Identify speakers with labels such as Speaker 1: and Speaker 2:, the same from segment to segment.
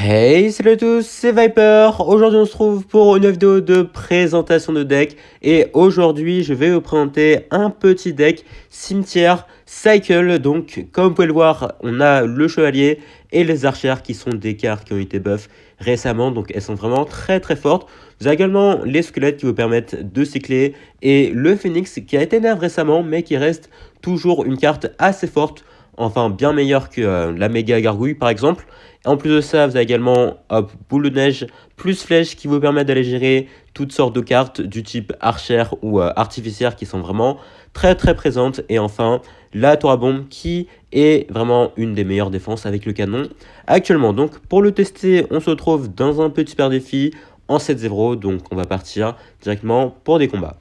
Speaker 1: Hey, salut à tous, c'est Viper. Aujourd'hui, on se trouve pour une vidéo de présentation de deck. Et aujourd'hui, je vais vous présenter un petit deck cimetière cycle. Donc, comme vous pouvez le voir, on a le chevalier et les archères qui sont des cartes qui ont été buff récemment. Donc, elles sont vraiment très très fortes. Vous avez également les squelettes qui vous permettent de cycler et le phoenix qui a été nerf récemment, mais qui reste toujours une carte assez forte. Enfin, bien meilleure que la méga gargouille par exemple. En plus de ça, vous avez également boule de neige plus flèche qui vous permet d'aller gérer toutes sortes de cartes du type archère ou artificière qui sont vraiment très très présentes. Et enfin, la tour à bombe qui est vraiment une des meilleures défenses avec le canon actuellement. Donc pour le tester, on se retrouve dans un petit super défi en 7-0. Donc on va partir directement pour des combats.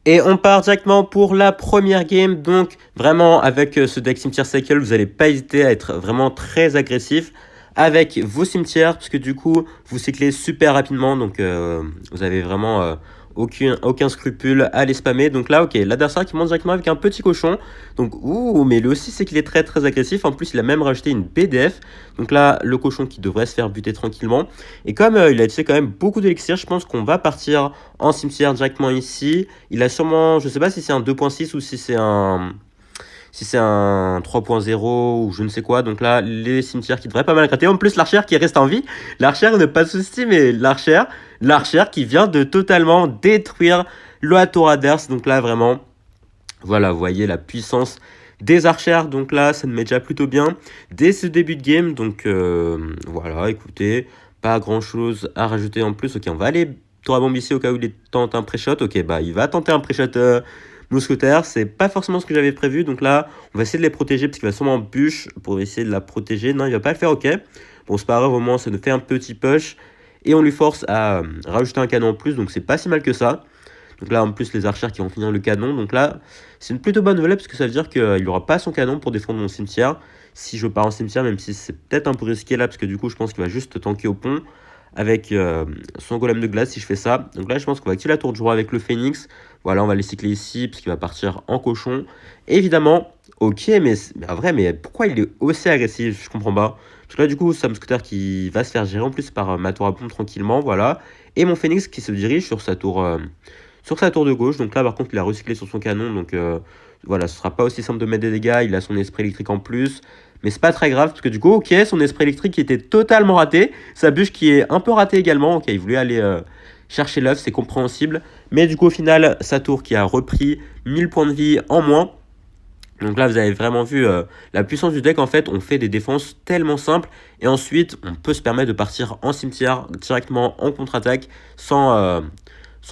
Speaker 1: Et on part directement pour la première game. Donc vraiment avec ce deck Cimetière Cycle, vous n'allez pas hésiter à être vraiment très agressif avec vos cimetières, parce que du coup, vous cyclez super rapidement, donc vous avez vraiment aucun scrupule à les spammer. Donc là, ok, l'adversaire qui monte directement avec un petit cochon. Donc, ouh, mais lui aussi, c'est qu'il est très très agressif. En plus, il a même rajouté une BDF. Donc là, le cochon qui devrait se faire buter tranquillement. Et comme il a utilisé quand même beaucoup d'élixir, je pense qu'on va partir en cimetière directement ici. Il a sûrement, je sais pas si c'est un 2.6 ou si c'est un 3.0 ou je ne sais quoi. Donc là, les cimetières qui devraient pas mal gratter. En plus, l'archère qui reste en vie. L'archère, ne pas de souci, mais l'archère qui vient de totalement détruire le tour adverse. Donc là, vraiment, voilà, vous voyez la puissance des archères. Donc là, ça me met déjà plutôt bien dès ce début de game. Donc voilà, écoutez, pas grand chose à rajouter en plus. Ok, on va aller tour à bombe ici au cas où il tente un pré-shot. Ok, bah il va tenter un pré-shot mousquetaire. C'est pas forcément ce que j'avais prévu. Donc là, on va essayer de les protéger parce qu'il va sûrement bûche pour essayer de la protéger. Non, il va pas le faire. Ok, bon, c'est pas grave, au moins ça nous fait un petit push. Et on lui force à rajouter un canon en plus. Donc c'est pas si mal que ça. Donc là, en plus, les archères qui vont finir le canon. Donc là, c'est une plutôt bonne nouvelle parce que ça veut dire qu'il n'aura pas son canon pour défendre mon cimetière. Si je pars en cimetière, même si c'est peut-être un peu risqué là, parce que du coup, je pense qu'il va juste tanker au pont avec son golem de glace si je fais ça. Donc là, je pense qu'on va activer la tour de joie avec le phénix. Voilà, on va les cycler ici parce qu'il va partir en cochon. Évidemment, ok, mais en vrai, mais pourquoi il est aussi agressif? Je comprends pas. Parce que là, du coup, Sam Scooter qui va se faire gérer en plus par ma tour à pompe tranquillement, voilà. Et mon phénix qui se dirige sur sa tour de gauche. Donc là, par contre, il a recyclé sur son canon. Donc voilà, ce sera pas aussi simple de mettre des dégâts. Il a son esprit électrique en plus. Mais c'est pas très grave parce que du coup, ok, son esprit électrique qui était totalement raté. Sa bûche qui est un peu ratée également. Ok, il voulait aller chercher l'œuf, c'est compréhensible. Mais du coup, au final, sa tour qui a repris 1000 points de vie en moins. Donc là, vous avez vraiment vu la puissance du deck. En fait, on fait des défenses tellement simples. Et ensuite, on peut se permettre de partir en cimetière directement en contre-attaque sans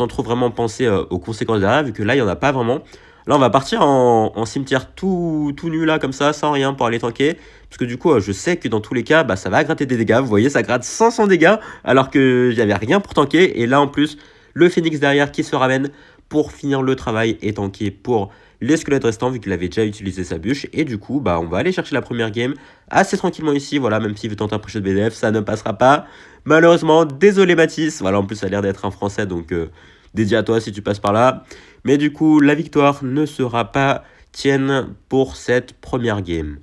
Speaker 1: trop vraiment penser aux conséquences derrière, vu que là, il n'y en a pas vraiment. Là, on va partir en cimetière tout nu, là, comme ça, sans rien pour aller tanker. Parce que du coup, je sais que dans tous les cas, bah, ça va gratter des dégâts. Vous voyez, ça gratte 500 dégâts, alors que j'avais rien pour tanker. Et là, en plus, le phénix derrière qui se ramène pour finir le travail et tanker pour les squelettes restants, vu qu'il avait déjà utilisé sa bûche. Et du coup, bah, on va aller chercher la première game assez tranquillement ici. Voilà, même s'il veut tenter un pré-shot de BDF, ça ne passera pas. Malheureusement, désolé Mathis. Voilà, en plus, ça a l'air d'être un français, donc dédié à toi si tu passes par là. Mais du coup, la victoire ne sera pas tienne pour cette première game.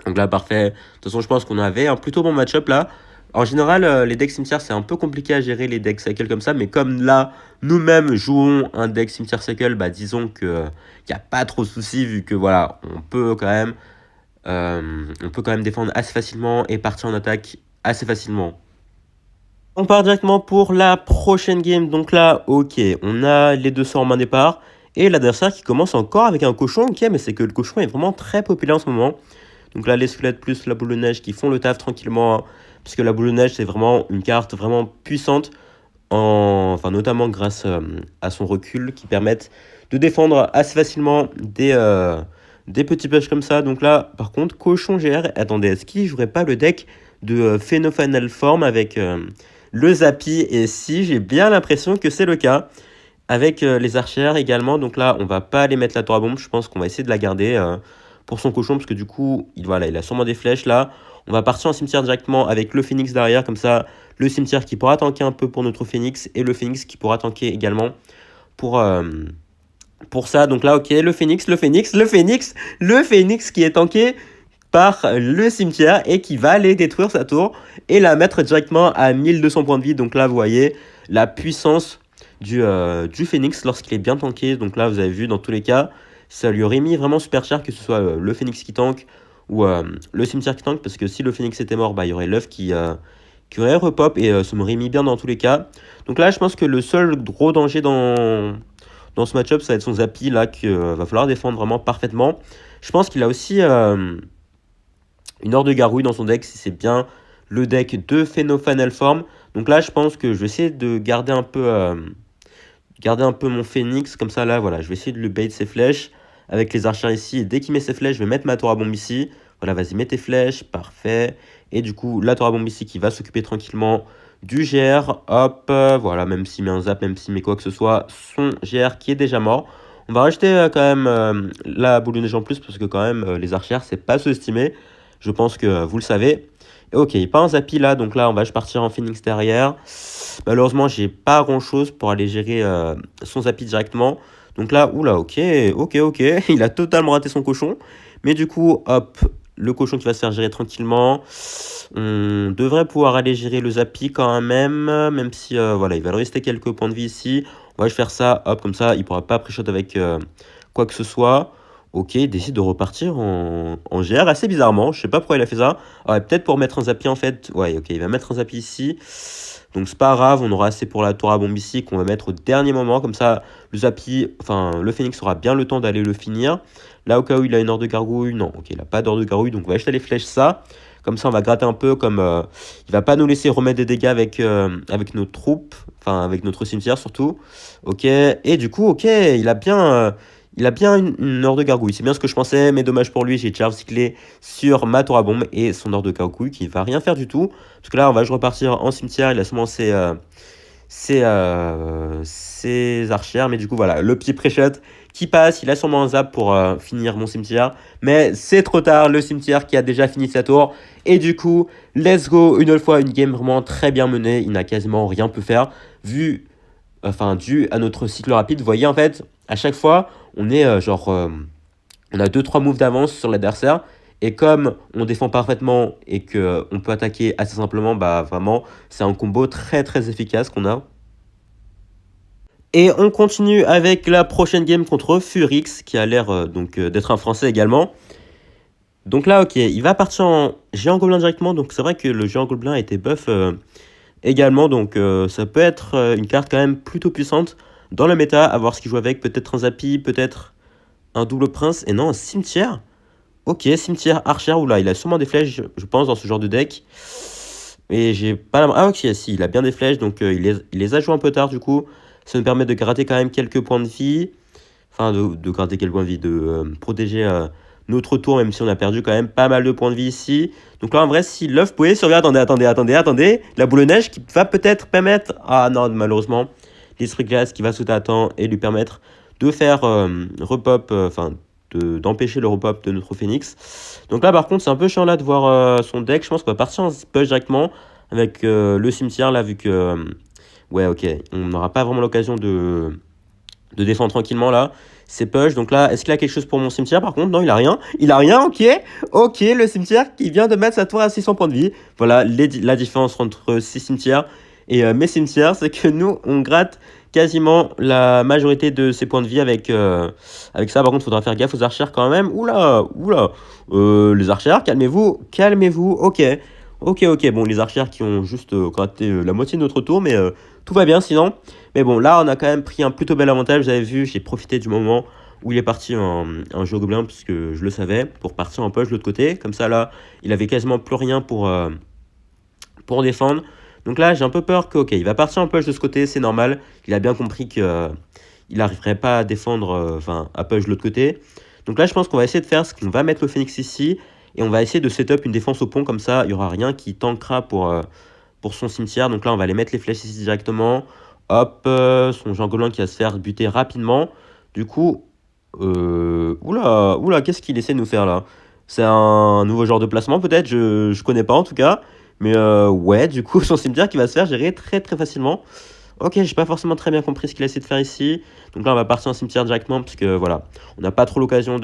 Speaker 1: Donc là, parfait. De toute façon, je pense qu'on avait un plutôt bon match-up là. En général, les decks cimetière, c'est un peu compliqué à gérer les decks cycle comme ça. Mais comme là, nous-mêmes jouons un deck cimetière cycle, bah disons que qu'il n'y a pas trop de soucis vu que voilà, on peut quand même défendre assez facilement et partir en attaque assez facilement. On part directement pour la prochaine game. Donc là, ok, on a les 200 en main départ. Et l'adversaire qui commence encore avec un cochon. Ok, mais c'est que le cochon est vraiment très populaire en ce moment. Donc là, les squelettes plus la boule de neige qui font le taf tranquillement. Hein, parce que la boule de neige, c'est vraiment une carte vraiment puissante. Enfin, notamment grâce à son recul qui permettent de défendre assez facilement des petits push comme ça. Donc là, par contre, cochon GR, attendez, est-ce qu'il jouerait pas le deck de Phénophonal Form avec le Zappy? Et si, j'ai bien l'impression que c'est le cas. Avec les archères également. Donc là, on va pas aller mettre la tour à bombe. Je pense qu'on va essayer de la garder pour son cochon. Parce que du coup, voilà, il a sûrement des flèches là. On va partir en cimetière directement avec le phénix derrière. Comme ça, le cimetière qui pourra tanker un peu pour notre phénix. Et le phénix qui pourra tanker également pour ça. Donc là, ok, le phénix qui est tanké par le cimetière et qui va aller détruire sa tour et la mettre directement à 1200 points de vie. Donc là, vous voyez la puissance du Phoenix lorsqu'il est bien tanké. Donc là, vous avez vu, dans tous les cas, ça lui aurait mis vraiment super cher que ce soit le Phoenix qui tank ou le cimetière qui tank, parce que si le Phoenix était mort, bah, il y aurait l'œuf qui aurait repop et ça m'aurait mis bien dans tous les cas. Donc là, je pense que le seul gros danger dans ce match-up, ça va être son Zappy, là, qu'il va falloir défendre vraiment parfaitement. Je pense qu'il a aussi une horde de gargouille dans son deck, si c'est bien le deck de Phénofanel Form. Donc là, je pense que je vais essayer de garder un peu mon Phoenix, comme ça, là, voilà, je vais essayer de le bait ses flèches avec les archers ici, et dès qu'il met ses flèches, je vais mettre ma tour à bombe ici. Voilà, vas-y, mets tes flèches, parfait. Et du coup, la tour à bombe ici qui va s'occuper tranquillement du GR, hop, voilà, même s'il met un zap, même s'il met quoi que ce soit, son GR qui est déjà mort. On va rajouter quand même la boule de neige en plus, parce que quand même, les archères, c'est pas sous-estimé. Je pense que vous le savez. Et ok, pas un Zappy là, donc là, on va partir en Phoenix derrière. Malheureusement, j'ai pas grand-chose pour aller gérer son Zappy directement. Donc là, oula, ok, il a totalement raté son cochon. Mais du coup, hop, le cochon qui va se faire gérer tranquillement. On devrait pouvoir aller gérer le Zappy quand même si, voilà, il va rester quelques points de vie ici. On va faire ça, hop, comme ça, il pourra pas pré-shot avec quoi que ce soit. Ok, il décide de repartir en GR assez bizarrement. Je sais pas pourquoi il a fait ça. Ah ouais, peut-être pour mettre un Zappy en fait. Ouais, ok, il va mettre un Zappy ici. Donc c'est pas grave, on aura assez pour la tour à bombe ici qu'on va mettre au dernier moment. Comme ça, le Zappy, enfin le Phoenix aura bien le temps d'aller le finir. Là, au cas où il a une horde de gargouille, non, ok, il a pas d'horde de gargouille. Donc on va acheter les flèches ça. Comme ça, on va gratter un peu. Comme il va pas nous laisser remettre des dégâts avec nos troupes. Enfin, avec notre cimetière surtout. Ok, et du coup, ok, il a bien une horde de gargouille. C'est bien ce que je pensais, mais dommage pour lui, j'ai déjà recyclé sur ma tour à bombe et son horde de gargouille qui va rien faire du tout. Parce que là, on va repartir en cimetière. Il a seulement ses archères. Mais du coup, voilà, le petit pré-shot qui passe. Il a sûrement un zap pour finir mon cimetière. Mais c'est trop tard, le cimetière qui a déjà fini sa tour. Et du coup, let's go. Une autre fois, une game vraiment très bien menée. Il n'a quasiment rien pu faire. Dû à notre cycle rapide. Vous voyez, en fait, à chaque fois, on est on a 2-3 moves d'avance sur l'adversaire. Et comme on défend parfaitement et qu'on peut attaquer assez simplement, bah vraiment, c'est un combo très très efficace qu'on a. Et on continue avec la prochaine game contre Furix, qui a l'air d'être un Français également. Donc là, ok, il va partir en géant gobelin directement. Donc c'est vrai que le géant gobelin a été buff également. Donc ça peut être une carte quand même plutôt puissante dans le méta. À voir ce qu'il joue avec. Peut-être un Zappy, peut-être un double prince. Et non, un cimetière. Ok, cimetière archer. Oula, il a sûrement des flèches, je pense, dans ce genre de deck. Et j'ai pas la... Ah ok, si, il a bien des flèches. Donc il les a jouées un peu tard du coup. Ça nous permet de gratter quand même quelques points de vie. Enfin, de gratter quelques points de vie. De protéger notre tour, même si on a perdu quand même pas mal de points de vie ici. Donc là, en vrai, si l'œuf pouvait survivre... Attendez. La boule de neige qui va peut-être permettre... Ah non, malheureusement. L'esprit glace qui va sauter à temps et lui permettre de faire repop... d'empêcher le repop de notre Phoenix. Donc là, par contre, c'est un peu chiant là de voir son deck. Je pense qu'on va partir en push directement avec le cimetière là, vu que... ouais, ok. On n'aura pas vraiment l'occasion de défendre tranquillement là. C'est push. Donc là, est-ce qu'il a quelque chose pour mon cimetière par contre? Non, il a rien. Il a rien, ok. Ok, le cimetière qui vient de mettre sa tour à 600 points de vie. Voilà la différence entre ces cimetières et mes cimetières, c'est que nous, on gratte quasiment la majorité de ses points de vie avec ça. Par contre, il faudra faire gaffe aux archères quand même. Oula. Les archères, calmez-vous. Ok. Bon, les archères qui ont juste gratté la moitié de notre tour, mais tout va bien sinon. Mais bon, là, on a quand même pris un plutôt bel avantage. Vous avez vu, j'ai profité du moment où il est parti en jeu gobelin, puisque je le savais, pour partir en poche de l'autre côté. Comme ça, là, il avait quasiment plus rien pour défendre. Donc là, j'ai un peu peur que, ok, il va partir en push de ce côté, c'est normal. Il a bien compris qu'il n'arriverait pas à défendre, à push de l'autre côté. Donc là, je pense qu'on va essayer de faire ce qu'on va mettre le Phoenix ici. Et on va essayer de setup une défense au pont, comme ça, il n'y aura rien qui tankera pour son cimetière. Donc là, on va aller mettre les flèches ici directement. Hop, son Jean Golin qui va se faire buter rapidement. Du coup, oula, qu'est-ce qu'il essaie de nous faire là? C'est un nouveau genre de placement peut-être, je connais pas en tout cas. Mais ouais, du coup, son cimetière qui va se faire gérer très très facilement. Ok, j'ai pas forcément très bien compris ce qu'il a essayé de faire ici. Donc là, on va partir en cimetière directement, parce que voilà, on n'a pas trop l'occasion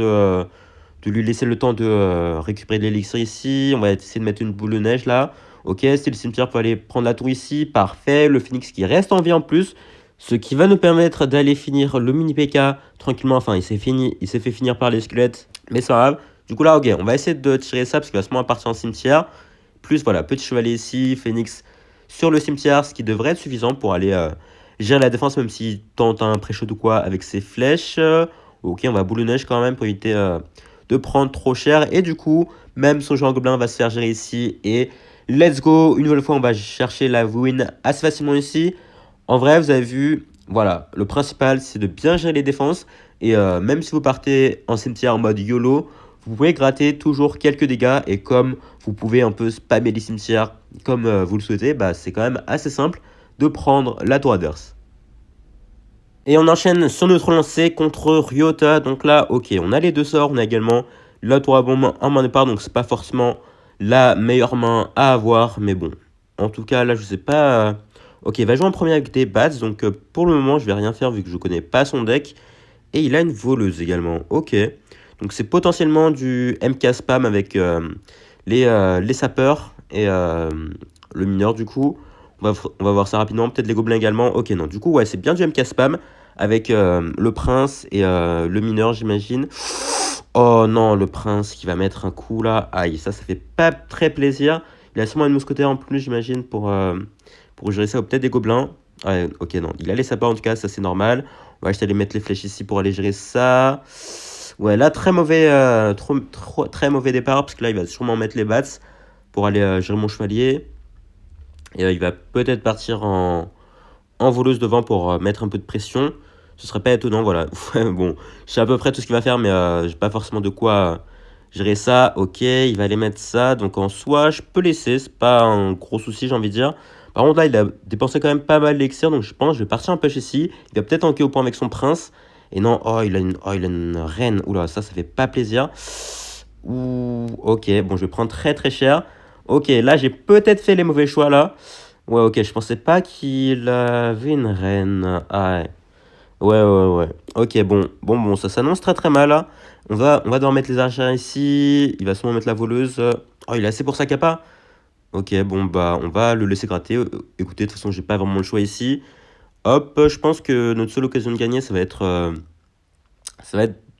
Speaker 1: de lui laisser le temps de récupérer de l'élixir ici. On va essayer de mettre une boule de neige là. Ok, c'est le cimetière pour aller prendre la tour ici. Parfait, le phoenix qui reste en vie en plus. Ce qui va nous permettre d'aller finir le mini PK tranquillement. Enfin, il s'est fait finir par les squelettes, mais c'est pas grave. Du coup là, ok, on va essayer de tirer ça parce qu'il va sûrement partir en cimetière. Plus voilà, petit chevalier ici, phoenix sur le cimetière, ce qui devrait être suffisant pour aller gérer la défense, même s'il tente un pré-shot ou quoi avec ses flèches. Ok, on va boule de neige quand même pour éviter de prendre trop cher. Et du coup, même son joueur gobelin va se faire gérer ici. Et let's go, une nouvelle fois, on va chercher la win assez facilement ici. En vrai, vous avez vu, voilà, le principal, c'est de bien gérer les défenses. Et même si vous partez en cimetière en mode YOLO, vous pouvez gratter toujours quelques dégâts. Et comme vous pouvez un peu spammer les cimetières comme vous le souhaitez, bah, c'est quand même assez simple de prendre la tour adverse. Et on enchaîne sur notre lancée contre Ryota. Donc là, ok, on a les deux sorts. On a également la tour à bombe en main départ. Donc c'est pas forcément la meilleure main à avoir. Mais bon, en tout cas, là, je sais pas. Ok, il va jouer en premier avec des bats. Donc pour le moment, je vais rien faire vu que je connais pas son deck. Et il a une voleuse également. Ok. Donc c'est potentiellement du MK spam avec les sapeurs et le mineur du coup. On va voir ça rapidement. Peut-être les gobelins également. Ok, non. Du coup, ouais, c'est bien du MK spam avec le prince et le mineur, j'imagine. Oh non, le prince qui va mettre un coup là. Aïe, ça fait pas très plaisir. Il a sûrement une mousquetaire en plus, j'imagine, pour gérer ça. Ou peut-être des gobelins. Ouais, ok, non. Il a les sapeurs en tout cas, ça c'est normal. On va juste aller mettre les flèches ici pour aller gérer ça. Ouais, là, très mauvais, très mauvais départ, parce que là, il va sûrement mettre les bats pour aller gérer mon chevalier. Et il va peut-être partir en voleuse devant pour mettre un peu de pression. Ce serait pas étonnant, voilà. Bon, je sais à peu près tout ce qu'il va faire, mais j'ai pas forcément de quoi gérer ça. Ok, il va aller mettre ça. Donc en soi, je peux laisser, c'est pas un gros souci, j'ai envie de dire. Par contre, là, il a dépensé quand même pas mal d'élixir, donc je pense que je vais partir un push ici. Il va peut-être enquer au point avec son prince. Et non, il a une reine. Oula, ça fait pas plaisir. Ouh, ok, bon, je vais prendre très très cher. Ok, là, j'ai peut-être fait les mauvais choix, là. Ouais, ok, je pensais pas qu'il avait une reine. Ah, ouais. Ok, bon, ça s'annonce très très mal, là. On va devoir mettre les archers ici. Il va sûrement mettre la voleuse. Oh, il est assez pour sa capa. Ok, bon, bah, on va le laisser gratter. Écoutez, de toute façon, j'ai pas vraiment le choix ici. Hop, je pense que notre seule occasion de gagner, ça va être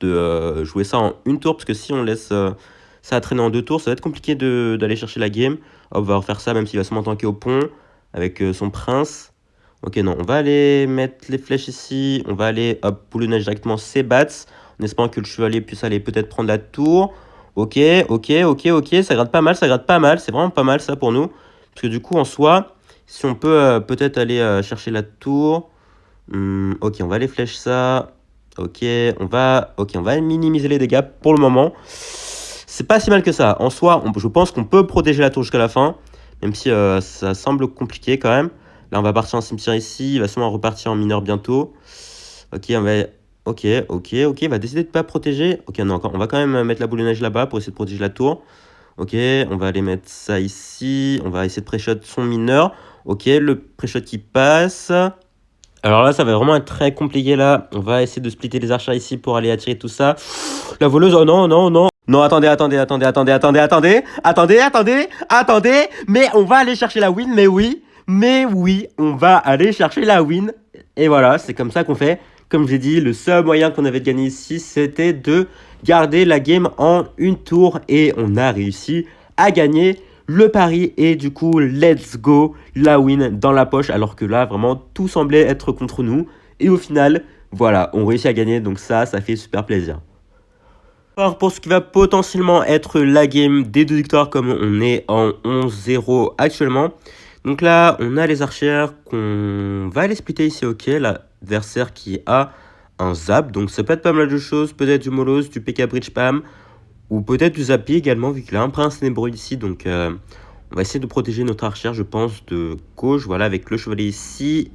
Speaker 1: de jouer ça en une tour, parce que si on laisse ça traîner en deux tours, ça va être compliqué d'aller chercher la game. Hop, on va refaire ça, même s'il va sûrement tanker au pont, avec son prince. Ok, non, on va aller mettre les flèches ici, on va aller, hop, boule de neige directement ses bats, en espérant que le chevalier puisse aller peut-être prendre la tour. Ok, ça gratte pas mal, c'est vraiment pas mal ça pour nous. Parce que du coup, en soi, si on peut peut-être aller chercher la tour. Ok, on va aller flèche ça. Ok, on va minimiser les dégâts pour le moment. C'est pas si mal que ça. En soi, je pense qu'on peut protéger la tour jusqu'à la fin. Même si ça semble compliqué quand même. Là, on va partir en cimetière ici. Il va sûrement repartir en mineur bientôt. Ok, il va décider de pas protéger. Ok, non, on va quand même mettre la boule de neige là-bas pour essayer de protéger la tour. Ok, on va aller mettre ça ici. On va essayer de pré-shot son mineur. Ok, le pré-shot qui passe. Alors là, ça va vraiment être très compliqué là. On va essayer de splitter les archers ici pour aller attirer tout ça. La voleuse, oh non. Non, attendez. Mais on va aller chercher la win, mais oui, on va aller chercher la win. Et voilà, c'est comme ça qu'on fait. Comme j'ai dit, le seul moyen qu'on avait de gagner ici, c'était de garder la game en une tour. Et on a réussi à gagner le pari. Et du coup, let's go, la win dans la poche. Alors que là, vraiment, tout semblait être contre nous. Et au final, voilà, on réussit à gagner. Donc ça fait super plaisir. Alors pour ce qui va potentiellement être la game des deux victoires, comme on est en 11-0 actuellement. Donc là, on a les archères qu'on va aller splitter ici, ok. L'adversaire qui a un zap, donc ça peut être pas mal de choses. Peut-être du Molos, du PK Bridge Spam, ou peut-être du Zappy également, vu qu'il a un prince ténébreux ici. Donc on va essayer de protéger notre archère, je pense, de gauche. Voilà, avec le chevalier ici.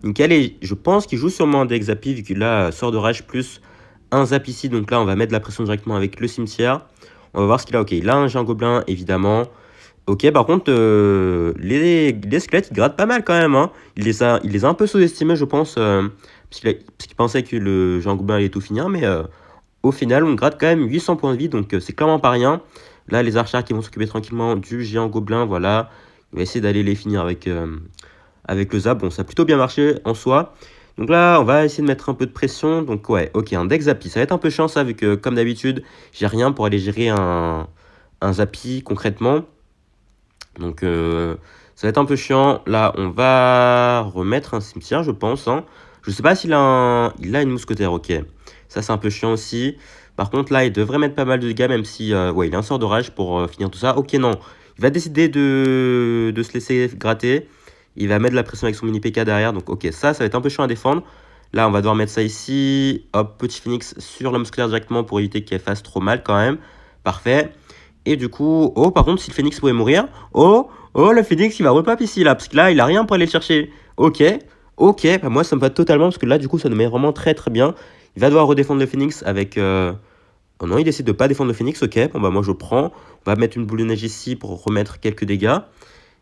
Speaker 1: Nickel, et je pense qu'il joue sûrement un deck Zappy, vu qu'il a sort de rage plus un zap ici. Donc là, on va mettre la pression directement avec le cimetière. On va voir ce qu'il a. Ok, il a un géant gobelin, évidemment. Ok, par contre, les squelettes, ils grattent pas mal quand même. Hein. Il les a un peu sous-estimés, je pense. Parce qu'il pensait que le géant gobelin allait tout finir. Mais au final, on gratte quand même 800 points de vie, donc c'est clairement pas rien. Là, les archers qui vont s'occuper tranquillement du géant gobelin, voilà. On va essayer d'aller les finir avec le zap. Bon, ça a plutôt bien marché en soi. Donc là, on va essayer de mettre un peu de pression. Donc ouais, ok, un deck Zappy. Ça va être un peu chiant ça, vu que comme d'habitude, j'ai rien pour aller gérer un Zappy concrètement. Donc ça va être un peu chiant. Là, on va remettre un cimetière, je pense. Hein. Je sais pas s'il a une mousquetaire, ok. Ça, c'est un peu chiant aussi. Par contre, là, il devrait mettre pas mal de dégâts, même si... ouais, il a un sort d'orage pour finir tout ça. Ok, non. Il va décider de se laisser gratter. Il va mettre de la pression avec son mini PK derrière. Donc, ok, ça va être un peu chiant à défendre. Là, on va devoir mettre ça ici. Hop, petit phoenix sur la mousquetaire directement pour éviter qu'elle fasse trop mal quand même. Parfait. Et du coup... Oh, par contre, si le phoenix pouvait mourir... Oh, le phoenix, il va repop ici, là. Parce que là, il a rien pour aller le chercher. Ok. Ok, bah moi, ça me va totalement. Parce que là, du coup, ça nous met vraiment très, très bien. Il va devoir redéfendre le phoenix avec... Oh non, il décide de pas défendre le phoenix. Ok, bon, bah moi, je prends. On va mettre une boule de neige ici pour remettre quelques dégâts.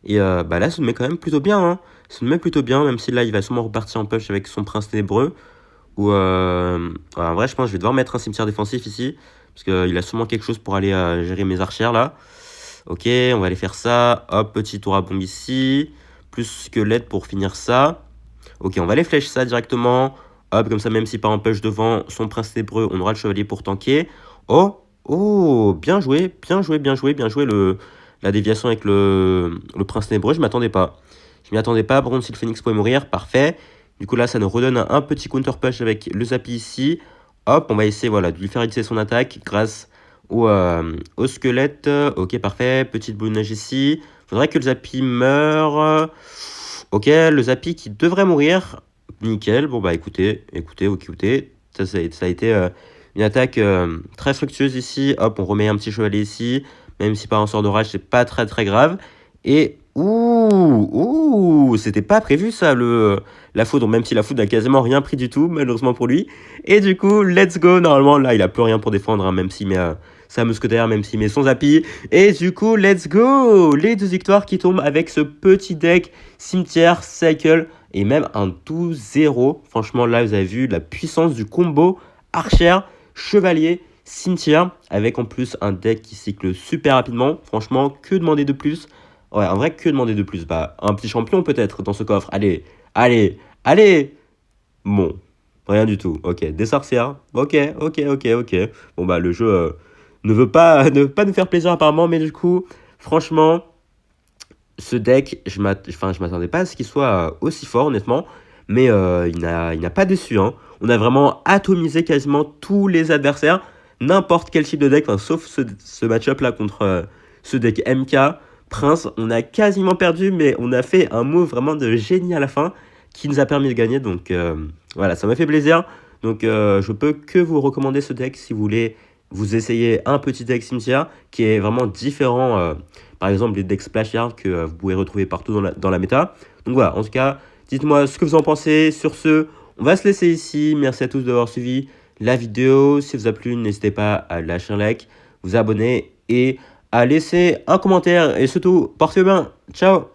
Speaker 1: Et bah là, ça nous met quand même plutôt bien. Hein. Ça nous met plutôt bien, même si là, il va sûrement repartir en push avec son prince ténébreux. Ou en vrai, je pense que je vais devoir mettre un cimetière défensif ici. Parce qu'il a sûrement quelque chose pour aller gérer mes archères là. Ok, on va aller faire ça. Hop, petit tour à bombe ici. Plus squelette pour finir ça. Ok, on va aller flèche ça directement. Hop, comme ça, même si pas en push devant son prince ténébreux, on aura le chevalier pour tanker. Oh, oh, bien joué, bien joué, bien joué, bien joué la déviation avec le prince ténébreux. Je m'attendais pas. Je m'y attendais pas. Par contre, si le phoenix pouvait mourir, parfait. Du coup, là, ça nous redonne un petit counter push avec le Zappy ici. Hop, on va essayer voilà, de lui faire utiliser son attaque grâce au squelette. Ok, parfait. Petite boule de neige ici. Faudrait que le Zappy meure. Ok, le Zappy qui devrait mourir. Nickel. Bon, bah écoutez. Ça a été une attaque très fructueuse ici. Hop, on remet un petit chevalier ici. Même si par un sort d'orage, c'est pas très très grave. Et ouh, c'était pas prévu ça, la foudre, même si la foudre n'a quasiment rien pris du tout, malheureusement pour lui. Et du coup, let's go, normalement, là, il a plus rien pour défendre, hein, même s'il met sa mousquetaire, même s'il met son Zappy. Et du coup, let's go, les 2 victoires qui tombent avec ce petit deck cimetière, cycle, et même un 12-0. Franchement, là, vous avez vu la puissance du combo archer, chevalier, cimetière, avec en plus un deck qui cycle super rapidement. Franchement, que demander de plus? Ouais, en vrai, que demander de plus? Bah, un petit champion peut-être dans ce coffre. Allez, allez, allez! Bon, rien du tout. Ok, des sorcières. Ok. Bon, bah, le jeu ne veut pas nous faire plaisir apparemment, mais du coup, franchement, ce deck, je m'attendais pas à ce qu'il soit aussi fort, honnêtement. Mais il n'a pas déçu. Hein. On a vraiment atomisé quasiment tous les adversaires. N'importe quel type de deck, sauf ce match-up là contre ce deck MK. Prince, on a quasiment perdu, mais on a fait un move vraiment de génie à la fin qui nous a permis de gagner. Donc voilà, ça m'a fait plaisir. Donc je peux que vous recommander ce deck si vous voulez vous essayer un petit deck cimetière qui est vraiment différent, par exemple, des decks Splash Yard que vous pouvez retrouver partout dans la méta. Donc voilà, en tout cas, dites-moi ce que vous en pensez. Sur ce, on va se laisser ici. Merci à tous d'avoir suivi la vidéo. Si vous a plu, n'hésitez pas à lâcher un like, vous abonner et à laisser un commentaire. Et surtout, portez-vous bien. Ciao!